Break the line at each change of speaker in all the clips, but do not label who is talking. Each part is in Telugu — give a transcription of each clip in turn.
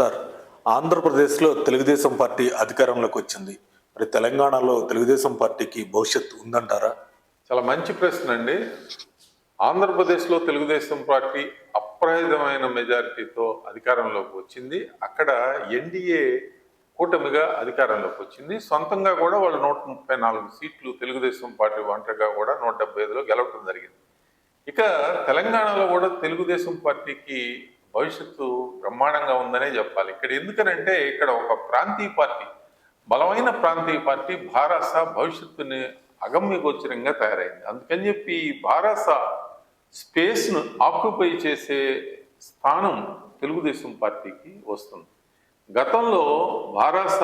సార్, ఆంధ్రప్రదేశ్లో తెలుగుదేశం పార్టీ అధికారంలోకి వచ్చింది. మరి తెలంగాణలో తెలుగుదేశం పార్టీకి భవిష్యత్తు ఉందంటారా?
చాలా మంచి ప్రశ్న అండి. ఆంధ్రప్రదేశ్లో తెలుగుదేశం పార్టీ అప్రహితమైన మెజారిటీతో అధికారంలోకి వచ్చింది. అక్కడ ఎన్డీఏ కూటమిగా అధికారంలోకి వచ్చింది. సొంతంగా కూడా వాళ్ళు 134 సీట్లు తెలుగుదేశం పార్టీ ఒంటరిగా కూడా 175లో గెలవటం జరిగింది. ఇక తెలంగాణలో కూడా తెలుగుదేశం పార్టీకి భవిష్యత్తు బ్రహ్మాండంగా ఉందనే చెప్పాలి. ఇక్కడ ఎందుకనంటే ఇక్కడ ఒక ప్రాంతీయ పార్టీ, బలమైన ప్రాంతీయ పార్టీ భారాస భవిష్యత్తుని అగమ్యగోచరంగా తయారైంది. అందుకని చెప్పి భారాస స్పేస్ను ఆక్యుపై చేసే స్థానం తెలుగుదేశం పార్టీకి వస్తుంది. గతంలో భారాస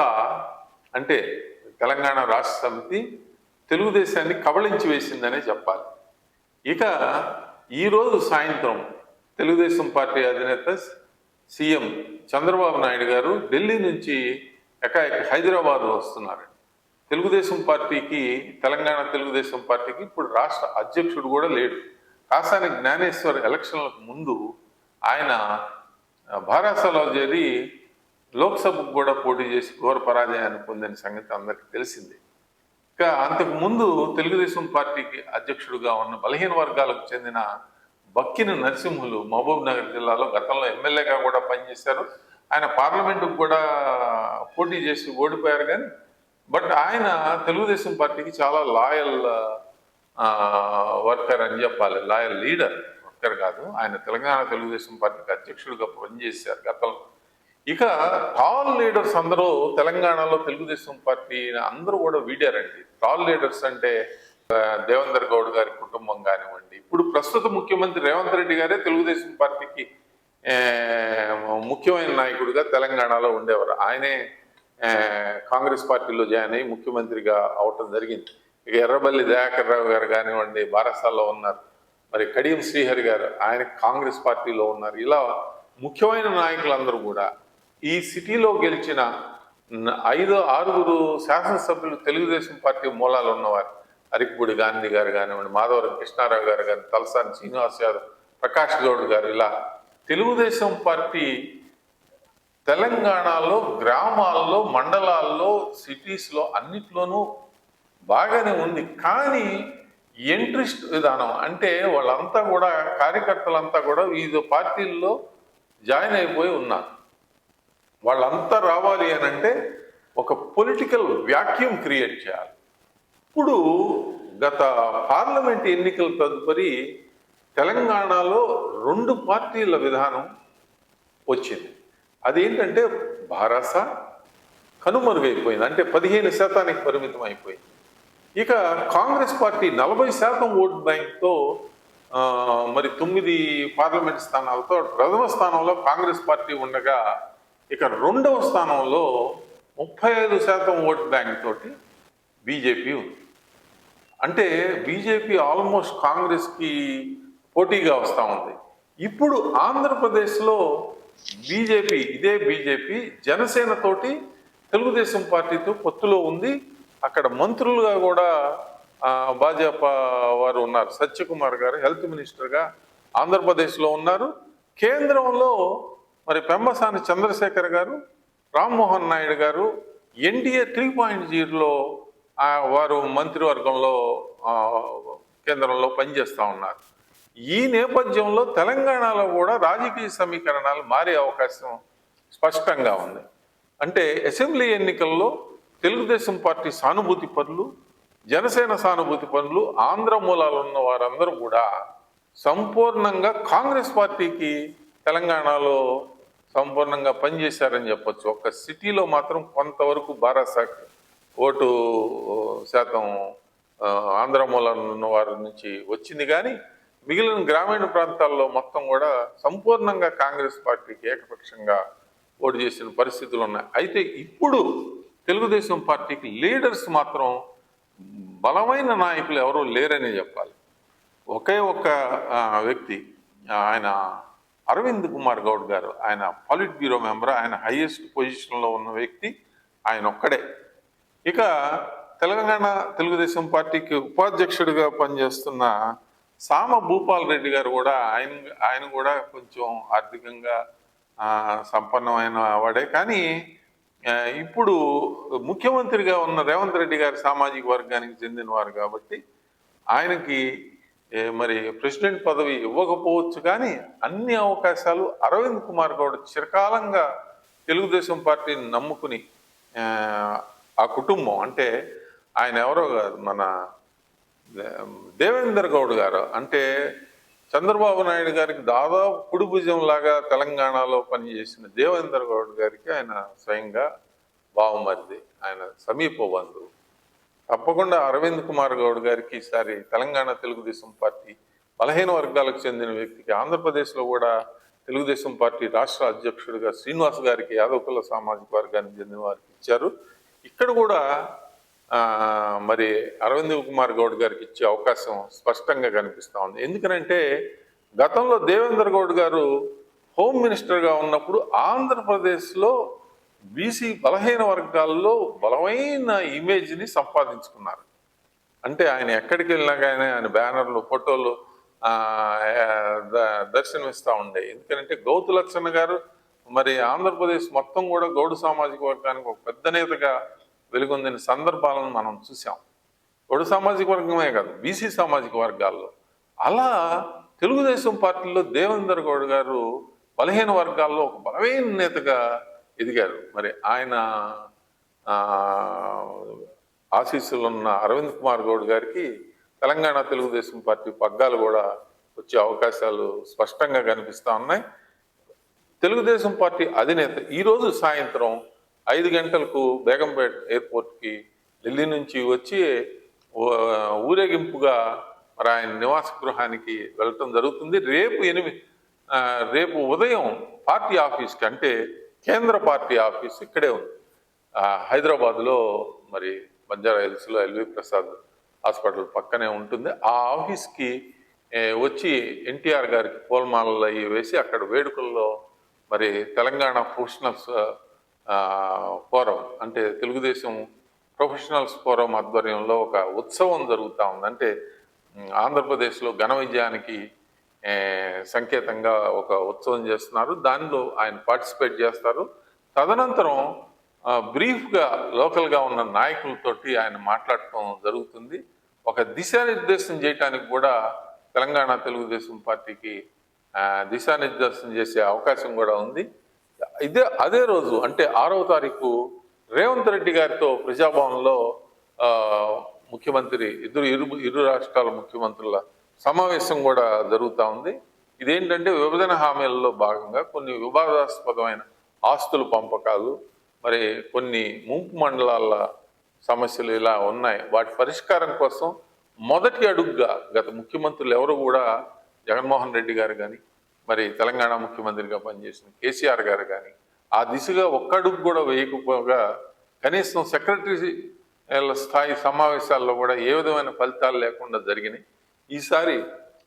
అంటే తెలంగాణ రాష్ట్ర సమితి తెలుగుదేశాన్ని కబళించి వేసిందనే చెప్పాలి. ఇక ఈరోజు సాయంత్రం తెలుగుదేశం పార్టీ అధినేత సీఎం చంద్రబాబు నాయుడు గారు ఢిల్లీ నుంచి ఎకాఎకి హైదరాబాద్ వస్తున్నారు. తెలుగుదేశం పార్టీకి, తెలంగాణ తెలుగుదేశం పార్టీకి ఇప్పుడు రాష్ట్ర అధ్యక్షుడు కూడా లేడు. కాసాని జ్ఞానేశ్వర్ ఎలక్షన్లకు ముందు ఆయన భారాసలో చేరి లోక్సభకు కూడా పోటీ చేసి ఘోర పరాజయాన్ని పొందిన సంగతి అందరికీ తెలిసిందే. ఇక అంతకు ముందు తెలుగుదేశం పార్టీకి అధ్యక్షుడుగా ఉన్న బలహీన వర్గాలకు చెందిన బక్కిన నరసింహులు మహబూబ్ నగర్ జిల్లాలో గతంలో ఎమ్మెల్యేగా కూడా పనిచేశారు. ఆయన పార్లమెంటుకు కూడా పోటీ చేసి ఓడిపోయారు. కానీ బట్ ఆయన తెలుగుదేశం పార్టీకి చాలా లాయల్ వర్కర్ అని చెప్పాలి. లాయల్ లీడర్, వర్కర్ కాదు. ఆయన తెలంగాణ తెలుగుదేశం పార్టీకి అధ్యక్షుడిగా పనిచేశారు గతంలో. ఇక టాల్ లీడర్స్ అందరూ తెలంగాణలో తెలుగుదేశం పార్టీ అందరూ కూడా వీడారండి. టాల్ లీడర్స్ అంటే దేవేందర్ గౌడ్ గారి కుటుంబం కానివ్వండి, ఇప్పుడు ప్రస్తుత ముఖ్యమంత్రి రేవంత్ రెడ్డి గారే తెలుగుదేశం పార్టీకి ముఖ్యమైన నాయకుడిగా తెలంగాణలో ఉండేవారు. ఆయనే కాంగ్రెస్ పార్టీలో జాయిన్ అయ్యి ముఖ్యమంత్రిగా అవటం జరిగింది. ఇక ఎర్రబల్లి దయాకర్ రావు గారు కానివ్వండి బారాసాల్లో ఉన్నారు. మరి కడియం శ్రీహరి గారు ఆయన కాంగ్రెస్ పార్టీలో ఉన్నారు. ఇలా ముఖ్యమైన నాయకులందరూ కూడా ఈ సిటీలో గెలిచిన 6 శాసనసభ్యులు తెలుగుదేశం పార్టీ మూలాలు ఉన్నవారు. అరికపూడి గాంధీ గారు కానివ్వండి, మాధవరం కృష్ణారావు గారు కానీ, తలసాని శ్రీనివాస్ యాదవ్, ప్రకాష్ గౌడ్ గారు, ఇలా తెలుగుదేశం పార్టీ తెలంగాణలో గ్రామాల్లో, మండలాల్లో, సిటీస్లో అన్నిట్లోనూ బాగానే ఉంది. కానీ ఇంట్రెస్ట్ విధానం అంటే వాళ్ళంతా కూడా కార్యకర్తలంతా కూడా వివిధ పార్టీల్లో జాయిన్ అయిపోయి ఉన్నారు. వాళ్ళంతా రావాలి అని అంటే ఒక పొలిటికల్ వ్యాక్యూమ్ క్రియేట్ చేయాలి. ఇప్పుడు గత పార్లమెంట్ ఎన్నికల తదుపరి తెలంగాణలో 2 పార్టీల విధానం వచ్చింది. అదేంటంటే భారాస కనుమరుగైపోయింది, అంటే 15% పరిమితం అయిపోయింది. ఇక కాంగ్రెస్ పార్టీ 40% ఓట్ బ్యాంక్తో మరి 9 పార్లమెంట్ స్థానాలతో ప్రథమ స్థానంలో కాంగ్రెస్ పార్టీ ఉండగా, ఇక 2వ స్థానంలో 35% ఓట్ బ్యాంక్ తోటి బీజేపీ ఉంది. అంటే బీజేపీ ఆల్మోస్ట్ కాంగ్రెస్కి పోటీగా వస్తూ ఉంది. ఇప్పుడు ఆంధ్రప్రదేశ్లో ఇదే బీజేపీ జనసేన తోటి తెలుగుదేశం పార్టీతో పొత్తులో ఉంది. అక్కడ మంత్రులుగా కూడా భాజపా వారు ఉన్నారు. సత్యకుమార్ గారు హెల్త్ మినిస్టర్గా ఆంధ్రప్రదేశ్లో ఉన్నారు. కేంద్రంలో మరి పెమ్మసాని చంద్రశేఖర్ గారు, రామ్మోహన్ నాయుడు గారు ఎన్డీఏ 3.0లో వారు మంత్రివర్గంలో కేంద్రంలో పనిచేస్తూ ఉన్నారు. ఈ నేపథ్యంలో తెలంగాణలో కూడా రాజకీయ సమీకరణాలు మారే అవకాశం స్పష్టంగా ఉంది. అంటే అసెంబ్లీ ఎన్నికల్లో తెలుగుదేశం పార్టీ సానుభూతి పరులు, జనసేన సానుభూతి పరులు, ఆంధ్ర మూలాలు ఉన్న వారందరూ కూడా సంపూర్ణంగా కాంగ్రెస్ పార్టీకి తెలంగాణలో సంపూర్ణంగా పనిచేశారని చెప్పొచ్చు. ఒక్క సిటీలో మాత్రం కొంతవరకు బారాసాకి ఓటు శాతం ఆంధ్ర మూలాలు ఉన్న వారి నుంచి వచ్చింది. కానీ మిగిలిన గ్రామీణ ప్రాంతాల్లో మొత్తం కూడా సంపూర్ణంగా కాంగ్రెస్ పార్టీకి ఏకపక్షంగా ఓటు చేసిన పరిస్థితులు ఉన్నాయి. అయితే ఇప్పుడు తెలుగుదేశం పార్టీకి లీడర్స్ మాత్రం బలమైన నాయకులు ఎవరూ లేరని చెప్పాలి. ఒకే ఒక్క వ్యక్తి, ఆయన అరవింద్ కుమార్ గౌడ్ గారు, ఆయన పాలిట్ బ్యూరో మెంబర్, ఆయన హైయెస్ట్ పొజిషన్లో ఉన్న వ్యక్తి ఆయన ఒక్కడే. ఇక తెలంగాణ తెలుగుదేశం పార్టీకి ఉపాధ్యక్షుడిగా పనిచేస్తున్న సామ భూపాల్ రెడ్డి గారు కూడా ఆయన కూడా కొంచెం ఆర్థికంగా సంపన్నమైన వాడే. కానీ ఇప్పుడు ముఖ్యమంత్రిగా ఉన్న రేవంత్ రెడ్డి గారి సామాజిక వర్గానికి చెందినవారు కాబట్టి ఆయనకి మరి ప్రెసిడెంట్ పదవి ఇవ్వకపోవచ్చు, కానీ అన్ని అవకాశాలు అరవింద్ కుమార్ గౌడ్ చిరకాలంగా తెలుగుదేశం పార్టీని నమ్ముకుని ఆ కుటుంబం అంటే ఆయన ఎవరో కాదు, మన దేవేందర్ గౌడ్ గారు అంటే చంద్రబాబు నాయుడు గారికి దాదాపు కుడి భుజం లాగా తెలంగాణలో పనిచేసిన దేవేందర్ గౌడ్ గారికి ఆయన స్వయంగా బావమరిది, ఆయన సమీప బంధువు. తప్పకుండా అరవింద్ కుమార్ గౌడ్ గారికి ఈసారి తెలంగాణ తెలుగుదేశం పార్టీ బలహీన వర్గాలకు చెందిన వ్యక్తికి ఆంధ్రప్రదేశ్లో కూడా తెలుగుదేశం పార్టీ రాష్ట్ర అధ్యక్షుడిగా శ్రీనివాస్ గారికి యాదవకుల సామాజిక వర్గానికి చెందిన వారికి ఇచ్చారు. ఇక్కడ కూడా మరి అరవింద్ కుమార్ గౌడ్ గారికి ఇచ్చే అవకాశం స్పష్టంగా కనిపిస్తూ ఉంది. ఎందుకనంటే గతంలో దేవేందర్ గౌడ్ గారు హోమ్ మినిస్టర్గా ఉన్నప్పుడు ఆంధ్రప్రదేశ్లో బీసీ బలహీన వర్గాల్లో బలమైన ఇమేజ్ని సంపాదించుకున్నారు. అంటే ఆయన ఎక్కడికి వెళ్ళినా కానీ ఆయన బ్యానర్లు, ఫోటోలు దర్శనమిస్తూ ఉండే. ఎందుకంటే గౌతు లచ్చన్న గారు మరి ఆంధ్రప్రదేశ్ మొత్తం కూడా గౌడు సామాజిక వర్గానికి ఒక పెద్ద నేతగా వెలుగొందిన సందర్భాలను మనం చూసాం. గౌడు సామాజిక వర్గమే కాదు, బీసీ సామాజిక వర్గాల్లో. అలా తెలుగుదేశం పార్టీలో దేవేందర్ గౌడ్ గారు బలహీన వర్గాల్లో ఒక బలమైన నేతగా ఎదిగారు. మరి ఆయన ఆశీస్సులు ఉన్న అరవింద్ కుమార్ గౌడ్ గారికి తెలంగాణ తెలుగుదేశం పార్టీ పగ్గాలు కూడా వచ్చే అవకాశాలు స్పష్టంగా కనిపిస్తూ ఉన్నాయి. తెలుగుదేశం పార్టీ అధినేత ఈరోజు సాయంత్రం 5 గంటలకు బేగంపేట ఎయిర్పోర్ట్కి ఢిల్లీ నుంచి వచ్చి ఊరేగింపుగా మరి ఆయన నివాస గృహానికి వెళ్ళటం జరుగుతుంది. రేపు ఉదయం పార్టీ ఆఫీస్కి, అంటే కేంద్ర పార్టీ ఆఫీస్ ఇక్కడే ఉంది, హైదరాబాద్లో మరి బంజారా హిల్స్లో ఎల్వి ప్రసాద్ హాస్పిటల్ పక్కనే ఉంటుంది. ఆ ఆఫీస్కి వచ్చి ఎన్టీఆర్ గారికి పూలమాలలు అవి వేసి అక్కడ వేడుకల్లో మరి తెలంగాణ ప్రొఫెషనల్స్ ఫోరం, అంటే తెలుగుదేశం ప్రొఫెషనల్స్ ఫోరం ఆధ్వర్యంలో ఒక ఉత్సవం జరుగుతూ ఉంది. అంటే ఆంధ్రప్రదేశ్లో ఘన విజయానికి సంకేతంగా ఒక ఉత్సవం చేస్తున్నారు. దానిలో ఆయన పార్టిసిపేట్ చేస్తారు. తదనంతరం బ్రీఫ్గా లోకల్గా ఉన్న నాయకులతోటి ఆయన మాట్లాడటం జరుగుతుంది. ఒక దిశానిర్దేశం చేయటానికి కూడా తెలంగాణ తెలుగుదేశం పార్టీకి దిశానిర్దేశం చేసే అవకాశం కూడా ఉంది. అదే రోజు అంటే 6వ తారీఖు రేవంత్ రెడ్డి గారితో ప్రజాభవన్లో ముఖ్యమంత్రి ఇరు రాష్ట్రాల ముఖ్యమంత్రుల సమావేశం కూడా జరుగుతూ ఉంది. ఇదేంటంటే విభజన హామీలలో భాగంగా కొన్ని వివాదాస్పదమైన ఆస్తుల పంపకాలు, మరి కొన్ని ముంపు మండలాల సమస్యలు ఇలా ఉన్నాయి. వాటి పరిష్కారం కోసం మొదటి అడుగుగా గత ముఖ్యమంత్రులు ఎవరు కూడా జగన్మోహన్ రెడ్డి గారు కానీ, మరి తెలంగాణ ముఖ్యమంత్రిగా పనిచేసిన కేసీఆర్ గారు కానీ ఆ దిశగా ఒక్క అడుగు కూడా వేయకపోగా కనీసం సెక్రటరీల స్థాయి సమావేశాల్లో కూడా ఏ విధమైన ఫలితాలు లేకుండా జరిగినాయి. ఈసారి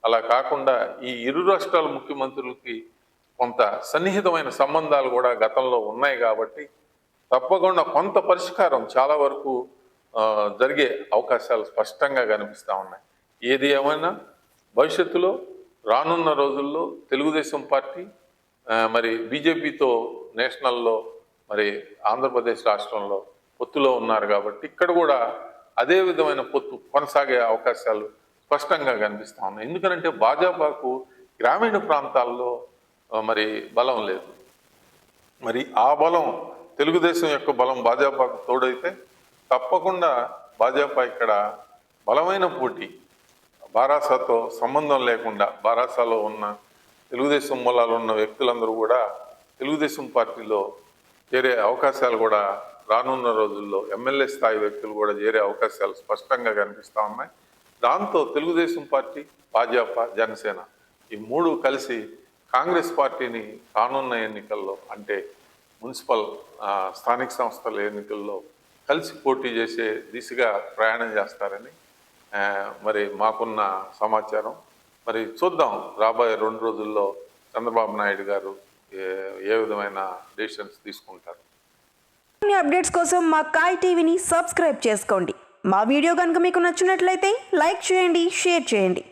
అలా కాకుండా ఈ ఇరు రాష్ట్రాల ముఖ్యమంత్రులకి కొంత సన్నిహితమైన సంబంధాలు కూడా గతంలో ఉన్నాయి కాబట్టి తప్పకుండా కొంత పరిష్కారం చాలా వరకు జరిగే అవకాశాలు స్పష్టంగా కనిపిస్తూ ఉన్నాయి. ఏది ఏమైనా భవిష్యత్తులో రానున్న రోజుల్లో తెలుగుదేశం పార్టీ మరి బీజేపీతో నేషనల్లో మరి ఆంధ్రప్రదేశ్ రాష్ట్రంలో పొత్తులో ఉన్నారు కాబట్టి ఇక్కడ కూడా అదే విధమైన పొత్తు కొనసాగే అవకాశాలు స్పష్టంగా కనిపిస్తూ ఉన్నాయి. ఎందుకంటే భాజపాకు గ్రామీణ ప్రాంతాల్లో మరి బలం లేదు. మరి ఆ బలం తెలుగుదేశం యొక్క బలం భాజపాకు తోడైతే తప్పకుండా భాజపా ఇక్కడ బలమైన పోటీ, బారాసాతో సంబంధం లేకుండా బారాసాలో ఉన్న తెలుగుదేశం మూలాలు ఉన్న వ్యక్తులందరూ కూడా తెలుగుదేశం పార్టీలో చేరే అవకాశాలు కూడా రానున్న రోజుల్లో ఎమ్మెల్యే స్థాయి వ్యక్తులు కూడా చేరే అవకాశాలు స్పష్టంగా కనిపిస్తూ ఉన్నాయి. దాంతో తెలుగుదేశం పార్టీ, భాజపా, జనసేన ఈ మూడు కలిసి కాంగ్రెస్ పార్టీని రానున్న ఎన్నికల్లో అంటే మున్సిపల్ స్థానిక సంస్థల ఎన్నికల్లో కలిసి పోటీ చేసే దిశగా ప్రయాణం చేస్తారని మరి మాకున్న సమాచారం. మరి చూద్దాం రాబోయే 2 రోజుల్లో చంద్రబాబు నాయుడు గారు ఏ విధమైన డెసిషన్స్ తీసుకుంటారు.
అప్డేట్స్ కోసం మా కాయ్ టీవీని సబ్స్క్రైబ్ చేసుకోండి. మా వీడియో కనుక మీకు నచ్చినట్లయితే లైక్ చేయండి, షేర్ చేయండి.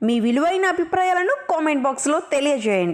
మీ విలువైన అభిప్రాయాలను కామెంట్ బాక్స్లో తెలియజేయండి.